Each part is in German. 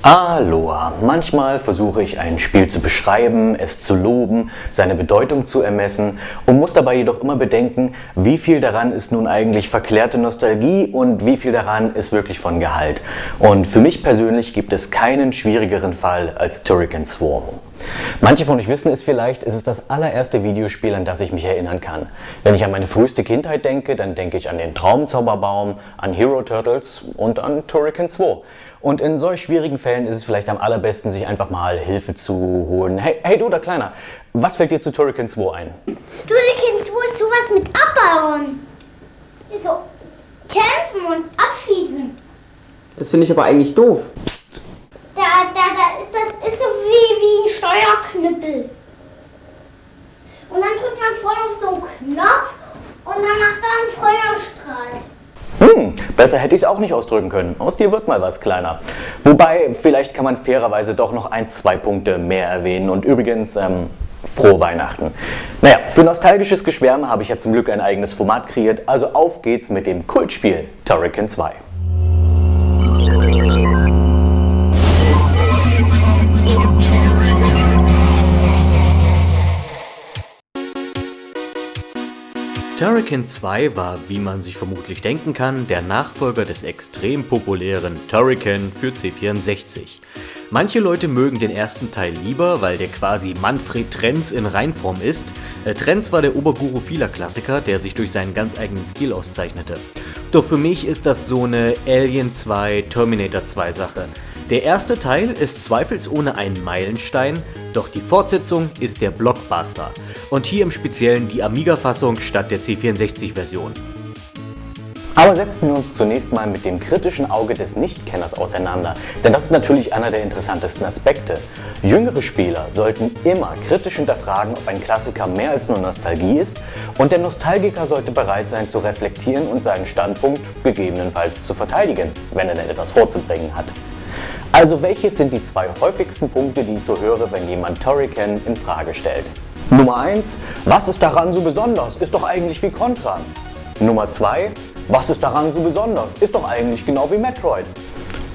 Aloha. Manchmal versuche ich ein Spiel zu beschreiben, es zu loben, seine Bedeutung zu ermessen und muss dabei jedoch immer bedenken, wie viel daran ist nun eigentlich verklärte Nostalgie und wie viel daran ist wirklich von Gehalt. Und für mich persönlich gibt es keinen schwierigeren Fall als Turrican Swarm. Manche von euch wissen es vielleicht, es ist das allererste Videospiel, an das ich mich erinnern kann. Wenn ich an meine früheste Kindheit denke, dann denke ich an den Traumzauberbaum, an Hero Turtles und an Turrican 2. Und in solch schwierigen Fällen ist es vielleicht am allerbesten, sich einfach mal Hilfe zu holen. Hey du da Kleiner, was fällt dir zu Turrican 2 ein? Turrican 2 ist sowas mit Abbauen. So kämpfen und abschießen. Das finde ich aber eigentlich doof. Psst. Das ist so wie ein Steuerknüppel. Und dann drückt man vorne auf so einen Knopf und dann macht er einen Feuerstrahl. Besser hätte ich es auch nicht ausdrücken können. Aus dir wird mal was, Kleiner. Wobei, vielleicht kann man fairerweise doch noch 1-2 Punkte mehr erwähnen. Und übrigens, frohe Weihnachten. Naja, für nostalgisches Geschwärme habe ich ja zum Glück ein eigenes Format kreiert. Also auf geht's mit dem Kultspiel Turrican 2. Turrican 2 war, wie man sich vermutlich denken kann, der Nachfolger des extrem populären Turrican für C64. Manche Leute mögen den ersten Teil lieber, weil der quasi Manfred Trenz in Reinform ist. Trenz war der Oberguru vieler Klassiker, der sich durch seinen ganz eigenen Stil auszeichnete. Doch für mich ist das so eine Alien 2, Terminator 2 Sache. Der erste Teil ist zweifelsohne ein Meilenstein, doch die Fortsetzung ist der Blockbuster. Und hier im Speziellen die Amiga-Fassung statt der C64-Version. Aber setzen wir uns zunächst mal mit dem kritischen Auge des Nichtkenners auseinander, denn das ist natürlich einer der interessantesten Aspekte. Jüngere Spieler sollten immer kritisch hinterfragen, ob ein Klassiker mehr als nur Nostalgie ist, und der Nostalgiker sollte bereit sein zu reflektieren und seinen Standpunkt gegebenenfalls zu verteidigen, wenn er denn etwas vorzubringen hat. Also welches sind die 2 häufigsten Punkte, die ich so höre, wenn jemand Turrican in Frage stellt? Nummer 1, was ist daran so besonders? Ist doch eigentlich wie Contra. Nummer 2, was ist daran so besonders? Ist doch eigentlich genau wie Metroid.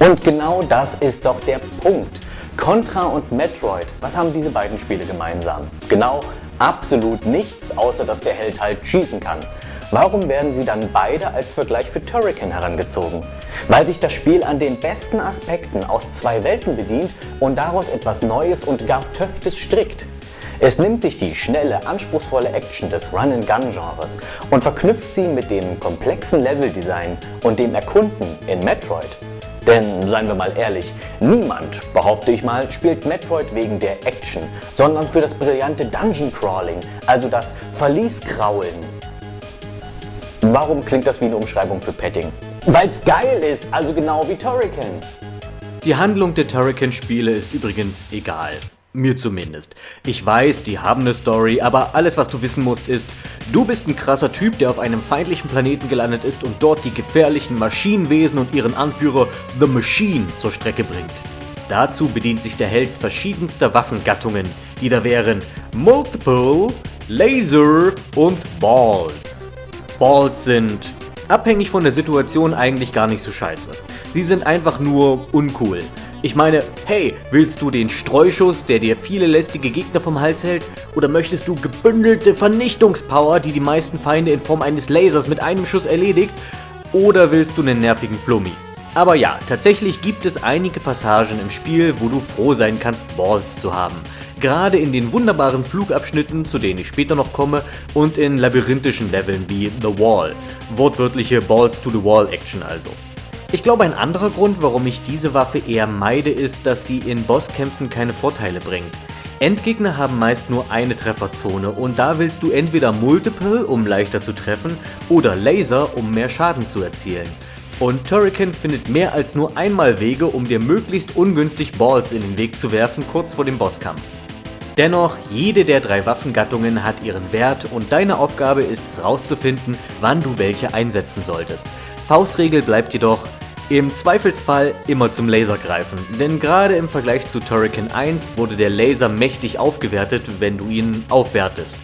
Und genau das ist doch der Punkt. Contra und Metroid, was haben diese beiden Spiele gemeinsam? Genau, absolut nichts, außer dass der Held halt schießen kann. Warum werden sie dann beide als Vergleich für Turrican herangezogen? Weil sich das Spiel an den besten Aspekten aus 2 Welten bedient und daraus etwas Neues und gar Töftes strickt. Es nimmt sich die schnelle, anspruchsvolle Action des Run-and-Gun-Genres und verknüpft sie mit dem komplexen Leveldesign und dem Erkunden in Metroid. Denn, seien wir mal ehrlich, niemand, behaupte ich mal, spielt Metroid wegen der Action, sondern für das brillante Dungeon-Crawling, also das Verlieskraulen. Warum klingt das wie eine Umschreibung für Petting? Weil's geil ist, also genau wie Turrican. Die Handlung der Turrican-Spiele ist übrigens egal. Mir zumindest. Ich weiß, die haben eine Story, aber alles, was du wissen musst, ist, du bist ein krasser Typ, der auf einem feindlichen Planeten gelandet ist und dort die gefährlichen Maschinenwesen und ihren Anführer The Machine zur Strecke bringt. Dazu bedient sich der Held verschiedenster Waffengattungen, die da wären Multiple, Laser und Balls. Balls sind, abhängig von der Situation, eigentlich gar nicht so scheiße. Sie sind einfach nur uncool. Ich meine, hey, willst du den Streuschuss, der dir viele lästige Gegner vom Hals hält? Oder möchtest du gebündelte Vernichtungspower, die die meisten Feinde in Form eines Lasers mit einem Schuss erledigt? Oder willst du einen nervigen Flummi? Aber ja, tatsächlich gibt es einige Passagen im Spiel, wo du froh sein kannst, Balls zu haben. Gerade in den wunderbaren Flugabschnitten, zu denen ich später noch komme, und in labyrinthischen Leveln wie The Wall. Wortwörtliche Balls-to-the-Wall-Action also. Ich glaube, ein anderer Grund, warum ich diese Waffe eher meide, ist, dass sie in Bosskämpfen keine Vorteile bringt. Endgegner haben meist nur eine Trefferzone und da willst du entweder Multiple, um leichter zu treffen, oder Laser, um mehr Schaden zu erzielen. Und Turrican findet mehr als nur einmal Wege, um dir möglichst ungünstig Balls in den Weg zu werfen, kurz vor dem Bosskampf. Dennoch, jede der 3 Waffengattungen hat ihren Wert und deine Aufgabe ist es herauszufinden, wann du welche einsetzen solltest. Faustregel bleibt jedoch, im Zweifelsfall immer zum Laser greifen, denn gerade im Vergleich zu Turrican 1 wurde der Laser mächtig aufgewertet, wenn du ihn aufwertest.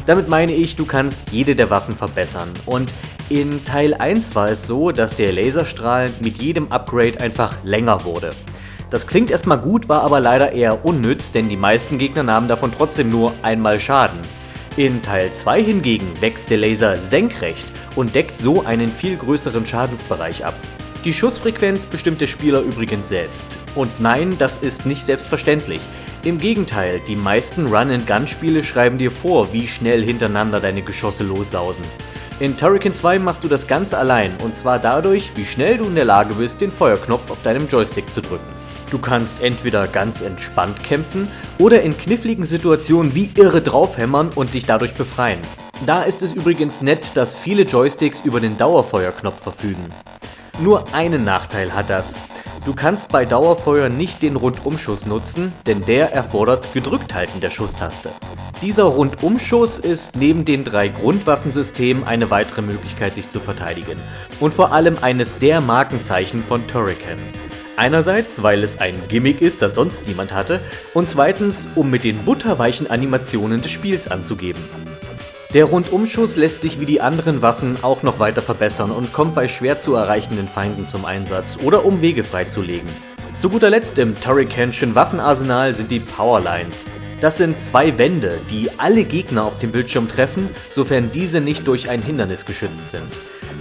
Damit meine ich, du kannst jede der Waffen verbessern und in Teil 1 war es so, dass der Laserstrahl mit jedem Upgrade einfach länger wurde. Das klingt erstmal gut, war aber leider eher unnütz, denn die meisten Gegner nahmen davon trotzdem nur einmal Schaden. In Teil 2 hingegen wächst der Laser senkrecht und deckt so einen viel größeren Schadensbereich ab. Die Schussfrequenz bestimmt der Spieler übrigens selbst. Und nein, das ist nicht selbstverständlich. Im Gegenteil, die meisten Run-and-Gun-Spiele schreiben dir vor, wie schnell hintereinander deine Geschosse lossausen. In Turrican 2 machst du das Ganze allein, und zwar dadurch, wie schnell du in der Lage bist, den Feuerknopf auf deinem Joystick zu drücken. Du kannst entweder ganz entspannt kämpfen oder in kniffligen Situationen wie irre draufhämmern und dich dadurch befreien. Da ist es übrigens nett, dass viele Joysticks über den Dauerfeuerknopf verfügen. Nur einen Nachteil hat das. Du kannst bei Dauerfeuer nicht den Rundumschuss nutzen, denn der erfordert Gedrückthalten der Schusstaste. Dieser Rundumschuss ist neben den 3 Grundwaffensystemen eine weitere Möglichkeit, sich zu verteidigen. Und vor allem eines der Markenzeichen von Turrican. Einerseits, weil es ein Gimmick ist, das sonst niemand hatte, und zweitens, um mit den butterweichen Animationen des Spiels anzugeben. Der Rundumschuss lässt sich wie die anderen Waffen auch noch weiter verbessern und kommt bei schwer zu erreichenden Feinden zum Einsatz oder um Wege freizulegen. Zu guter Letzt im Turricanschen Waffenarsenal sind die Powerlines. Das sind 2 Wände, die alle Gegner auf dem Bildschirm treffen, sofern diese nicht durch ein Hindernis geschützt sind.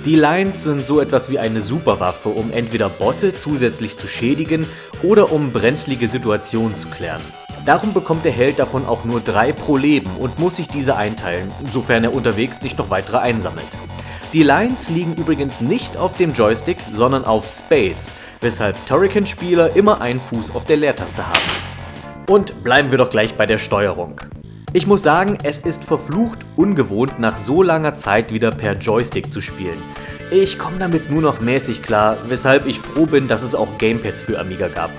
Die Lines sind so etwas wie eine Superwaffe, um entweder Bosse zusätzlich zu schädigen oder um brenzlige Situationen zu klären. Darum bekommt der Held davon auch nur 3 pro Leben und muss sich diese einteilen, sofern er unterwegs nicht noch weitere einsammelt. Die Lines liegen übrigens nicht auf dem Joystick, sondern auf Space, weshalb Turrican-Spieler immer einen Fuß auf der Leertaste haben. Und bleiben wir doch gleich bei der Steuerung. Ich muss sagen, es ist verflucht ungewohnt, nach so langer Zeit wieder per Joystick zu spielen. Ich komme damit nur noch mäßig klar, weshalb ich froh bin, dass es auch Gamepads für Amiga gab.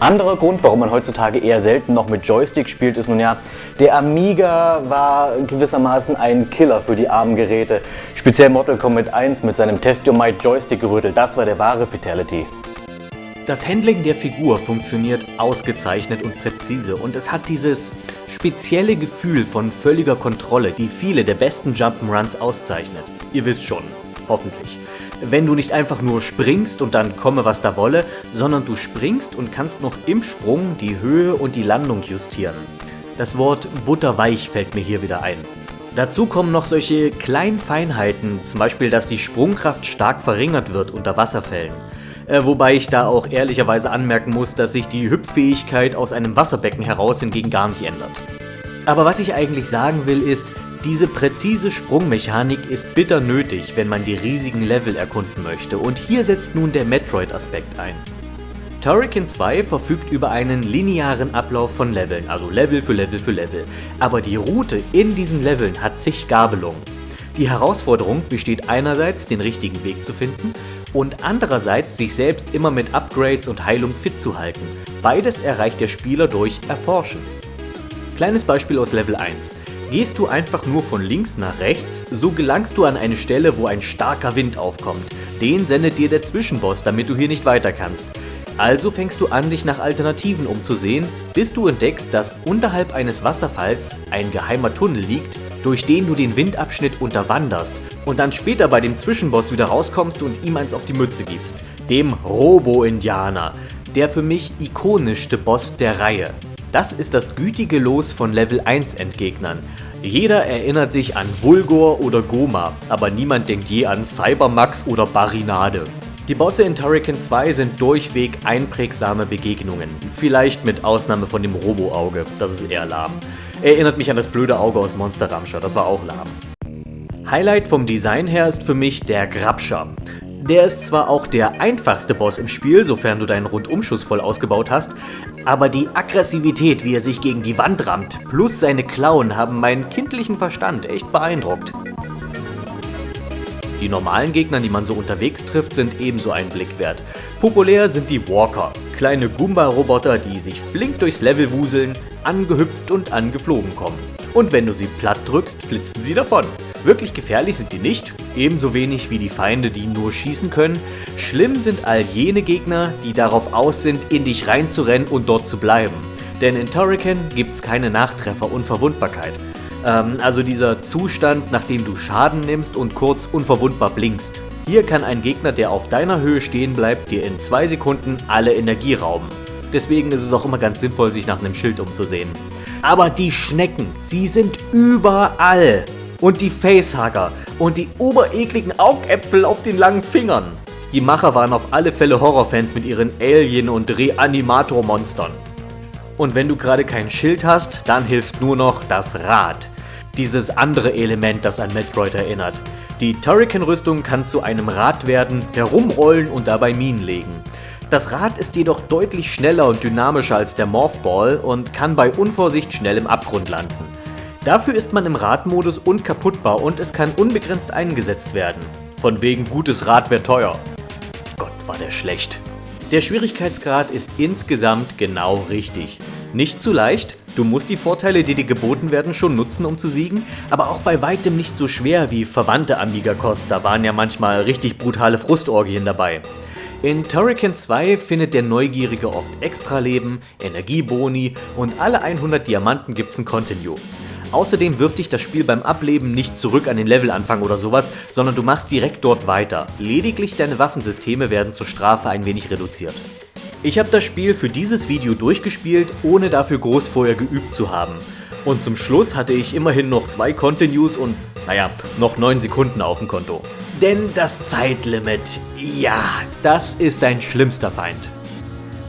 Anderer Grund, warum man heutzutage eher selten noch mit Joystick spielt, ist nun ja, der Amiga war gewissermaßen ein Killer für die armen Geräte. Speziell Mortal Kombat 1 mit seinem Test Your Might Joystick-Gerüttel, das war der wahre Fatality. Das Handling der Figur funktioniert ausgezeichnet und präzise und es hat dieses spezielle Gefühl von völliger Kontrolle, die viele der besten Jump'n'Runs auszeichnet. Ihr wisst schon, hoffentlich. Wenn du nicht einfach nur springst und dann komme was da wolle, sondern du springst und kannst noch im Sprung die Höhe und die Landung justieren. Das Wort butterweich fällt mir hier wieder ein. Dazu kommen noch solche kleinen Feinheiten, zum Beispiel, dass die Sprungkraft stark verringert wird unter Wasserfällen. Wobei ich da auch ehrlicherweise anmerken muss, dass sich die Hüpffähigkeit aus einem Wasserbecken heraus hingegen gar nicht ändert. Aber was ich eigentlich sagen will ist, diese präzise Sprungmechanik ist bitter nötig, wenn man die riesigen Level erkunden möchte, und hier setzt nun der Metroid-Aspekt ein. Turrican 2 verfügt über einen linearen Ablauf von Leveln, also Level für Level für Level, aber die Route in diesen Leveln hat zig Gabelungen. Die Herausforderung besteht einerseits, den richtigen Weg zu finden, und andererseits, sich selbst immer mit Upgrades und Heilung fit zu halten. Beides erreicht der Spieler durch Erforschen. Kleines Beispiel aus Level 1. Gehst du einfach nur von links nach rechts, so gelangst du an eine Stelle, wo ein starker Wind aufkommt. Den sendet dir der Zwischenboss, damit du hier nicht weiter kannst. Also fängst du an, dich nach Alternativen umzusehen, bis du entdeckst, dass unterhalb eines Wasserfalls ein geheimer Tunnel liegt, durch den du den Windabschnitt unterwanderst und dann später bei dem Zwischenboss wieder rauskommst und ihm eins auf die Mütze gibst. Dem Robo-Indianer, der für mich ikonischste Boss der Reihe. Das ist das gütige Los von Level 1 Endgegnern. Jeder erinnert sich an Vulgor oder Goma, aber niemand denkt je an Cybermax oder Barinade. Die Bosse in Turrican 2 sind durchweg einprägsame Begegnungen, vielleicht mit Ausnahme von dem Robo-Auge, das ist eher lahm. Erinnert mich an das blöde Auge aus Monster Rancher, das war auch lahm. Highlight vom Design her ist für mich der Grabscher. Der ist zwar auch der einfachste Boss im Spiel, sofern du deinen Rundumschuss voll ausgebaut hast, aber die Aggressivität, wie er sich gegen die Wand rammt, plus seine Klauen haben meinen kindlichen Verstand echt beeindruckt. Die normalen Gegner, die man so unterwegs trifft, sind ebenso ein Blick wert. Populär sind die Walker, kleine Goomba-Roboter, die sich flink durchs Level wuseln, angehüpft und angeflogen kommen. Und wenn du sie platt drückst, flitzen sie davon. Wirklich gefährlich sind die nicht, ebenso wenig wie die Feinde, die nur schießen können. Schlimm sind all jene Gegner, die darauf aus sind, in dich reinzurennen und dort zu bleiben. Denn in Turrican gibt's keine Nachtreffer und Verwundbarkeit. Also dieser Zustand, nachdem du Schaden nimmst und kurz unverwundbar blinkst. Hier kann ein Gegner, der auf deiner Höhe stehen bleibt, dir in 2 Sekunden alle Energie rauben. Deswegen ist es auch immer ganz sinnvoll, sich nach einem Schild umzusehen. Aber die Schnecken, sie sind überall. Und die Facehugger und die oberekligen Augäpfel auf den langen Fingern. Die Macher waren auf alle Fälle Horrorfans mit ihren Alien- und Reanimator-Monstern. Und wenn du gerade kein Schild hast, dann hilft nur noch das Rad. Dieses andere Element, das an Metroid erinnert. Die Turrican-Rüstung kann zu einem Rad werden, herumrollen und dabei Minen legen. Das Rad ist jedoch deutlich schneller und dynamischer als der Morphball und kann bei Unvorsicht schnell im Abgrund landen. Dafür ist man im Radmodus unkaputtbar und es kann unbegrenzt eingesetzt werden. Von wegen gutes Rad wäre teuer. Gott, war der schlecht. Der Schwierigkeitsgrad ist insgesamt genau richtig. Nicht zu leicht, du musst die Vorteile, die dir geboten werden, schon nutzen, um zu siegen, aber auch bei weitem nicht so schwer wie verwandte Amiga-Kost, da waren ja manchmal richtig brutale Frustorgien dabei. In Turrican 2 findet der Neugierige oft Extraleben, Energieboni und alle 100 Diamanten gibt's ein Continue. Außerdem wirft dich das Spiel beim Ableben nicht zurück an den Levelanfang oder sowas, sondern du machst direkt dort weiter. Lediglich deine Waffensysteme werden zur Strafe ein wenig reduziert. Ich habe das Spiel für dieses Video durchgespielt, ohne dafür groß vorher geübt zu haben. Und zum Schluss hatte ich immerhin noch 2 Continues und, noch 9 Sekunden auf dem Konto. Denn das Zeitlimit, ja, das ist dein schlimmster Feind.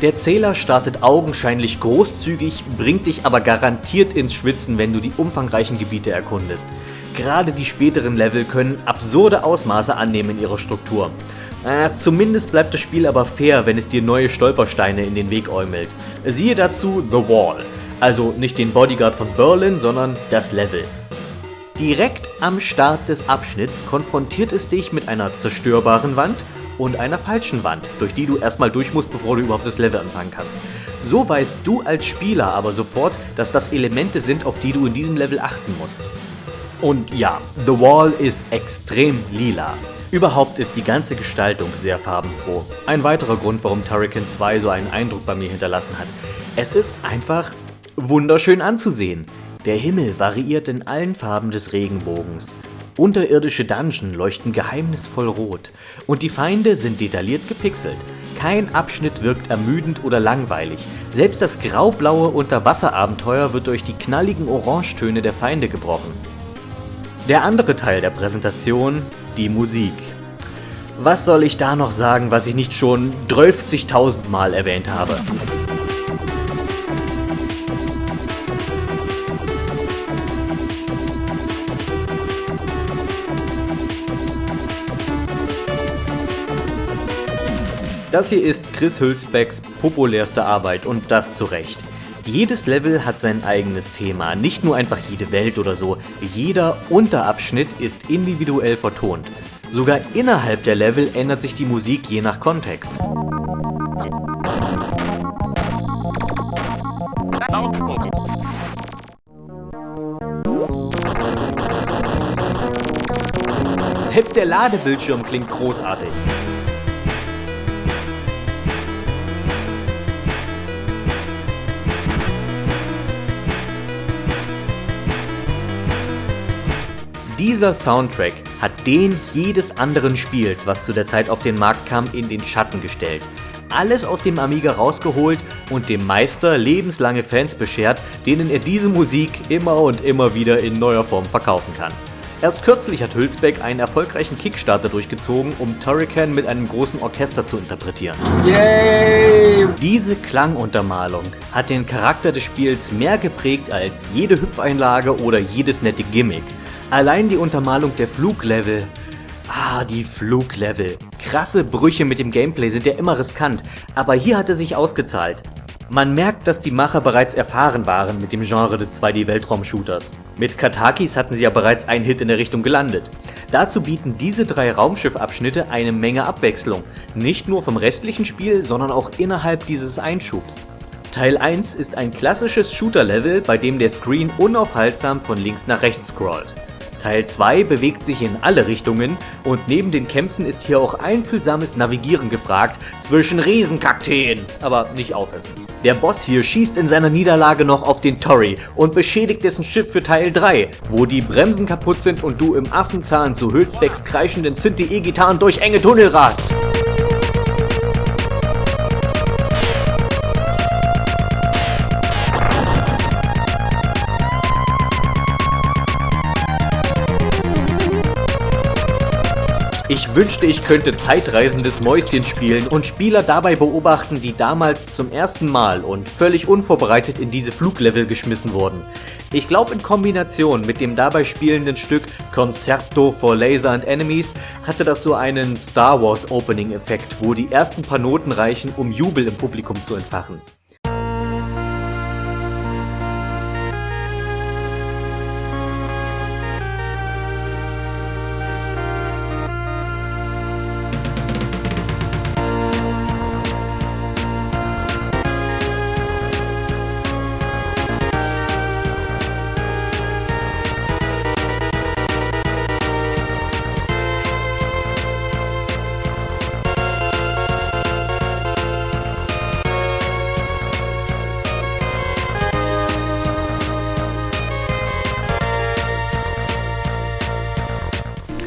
Der Zähler startet augenscheinlich großzügig, bringt dich aber garantiert ins Schwitzen, wenn du die umfangreichen Gebiete erkundest. Gerade die späteren Level können absurde Ausmaße annehmen in ihrer Struktur. Zumindest bleibt das Spiel aber fair, wenn es dir neue Stolpersteine in den Weg äumelt. Siehe dazu The Wall, also nicht den Bodyguard von Berlin, sondern das Level. Direkt am Start des Abschnitts konfrontiert es dich mit einer zerstörbaren Wand und einer falschen Wand, durch die du erstmal durch musst, bevor du überhaupt das Level anfangen kannst. So weißt du als Spieler aber sofort, dass das Elemente sind, auf die du in diesem Level achten musst. Und ja, The Wall ist extrem lila. Überhaupt ist die ganze Gestaltung sehr farbenfroh. Ein weiterer Grund, warum Turrican 2 so einen Eindruck bei mir hinterlassen hat. Es ist einfach wunderschön anzusehen. Der Himmel variiert in allen Farben des Regenbogens. Unterirdische Dungeon leuchten geheimnisvoll rot und die Feinde sind detailliert gepixelt. Kein Abschnitt wirkt ermüdend oder langweilig. Selbst das graublaue Unterwasserabenteuer wird durch die knalligen Orangetöne der Feinde gebrochen. Der andere Teil der Präsentation, die Musik. Was soll ich da noch sagen, was ich nicht schon 12.000 Mal erwähnt habe? Das hier ist Chris Hülsbecks populärste Arbeit und das zu Recht. Jedes Level hat sein eigenes Thema, nicht nur einfach jede Welt oder so. Jeder Unterabschnitt ist individuell vertont. Sogar innerhalb der Level ändert sich die Musik je nach Kontext. Selbst der Ladebildschirm klingt großartig. Dieser Soundtrack hat den jedes anderen Spiels, was zu der Zeit auf den Markt kam, in den Schatten gestellt. Alles aus dem Amiga rausgeholt und dem Meister lebenslange Fans beschert, denen er diese Musik immer und immer wieder in neuer Form verkaufen kann. Erst kürzlich hat Hülsbeck einen erfolgreichen Kickstarter durchgezogen, um Turrican mit einem großen Orchester zu interpretieren. Yay! Diese Klanguntermalung hat den Charakter des Spiels mehr geprägt als jede Hüpfeinlage oder jedes nette Gimmick. Allein die Untermalung der Fluglevel. Die Fluglevel. Krasse Brüche mit dem Gameplay sind ja immer riskant, aber hier hat es sich ausgezahlt. Man merkt, dass die Macher bereits erfahren waren mit dem Genre des 2D-Weltraum-Shooters. Mit Katakis hatten sie ja bereits einen Hit in der Richtung gelandet. Dazu bieten diese 3 Raumschiff-Abschnitte eine Menge Abwechslung. Nicht nur vom restlichen Spiel, sondern auch innerhalb dieses Einschubs. Teil 1 ist ein klassisches Shooter-Level, bei dem der Screen unaufhaltsam von links nach rechts scrollt. Teil 2 bewegt sich in alle Richtungen und neben den Kämpfen ist hier auch einfühlsames Navigieren gefragt zwischen Riesenkakteen, aber nicht aufessen. Der Boss hier schießt in seiner Niederlage noch auf den Torri und beschädigt dessen Schiff für Teil 3, wo die Bremsen kaputt sind und du im Affenzahn zu Hülsbecks kreischenden Synthie-E-Gitarren durch enge Tunnel rast. wünschte, ich könnte zeitreisendes Mäuschen spielen und Spieler dabei beobachten, die damals zum ersten Mal und völlig unvorbereitet in diese Fluglevel geschmissen wurden. Ich glaube, in Kombination mit dem dabei spielenden Stück Concerto for Laser and Enemies hatte das so einen Star Wars Opening-Effekt, wo die ersten paar Noten reichen, um Jubel im Publikum zu entfachen.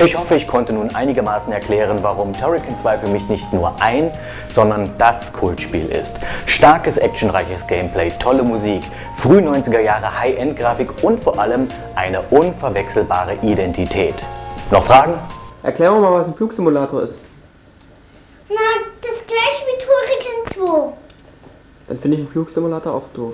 Ich hoffe, ich konnte nun einigermaßen erklären, warum Turrican 2 für mich nicht nur ein, sondern das Kultspiel ist. Starkes, actionreiches Gameplay, tolle Musik, früh 90er Jahre High-End-Grafik und vor allem eine unverwechselbare Identität. Noch Fragen? Erklär mir mal, was ein Flugsimulator ist. Na, das gleiche wie Turrican 2. Dann finde ich einen Flugsimulator auch doof.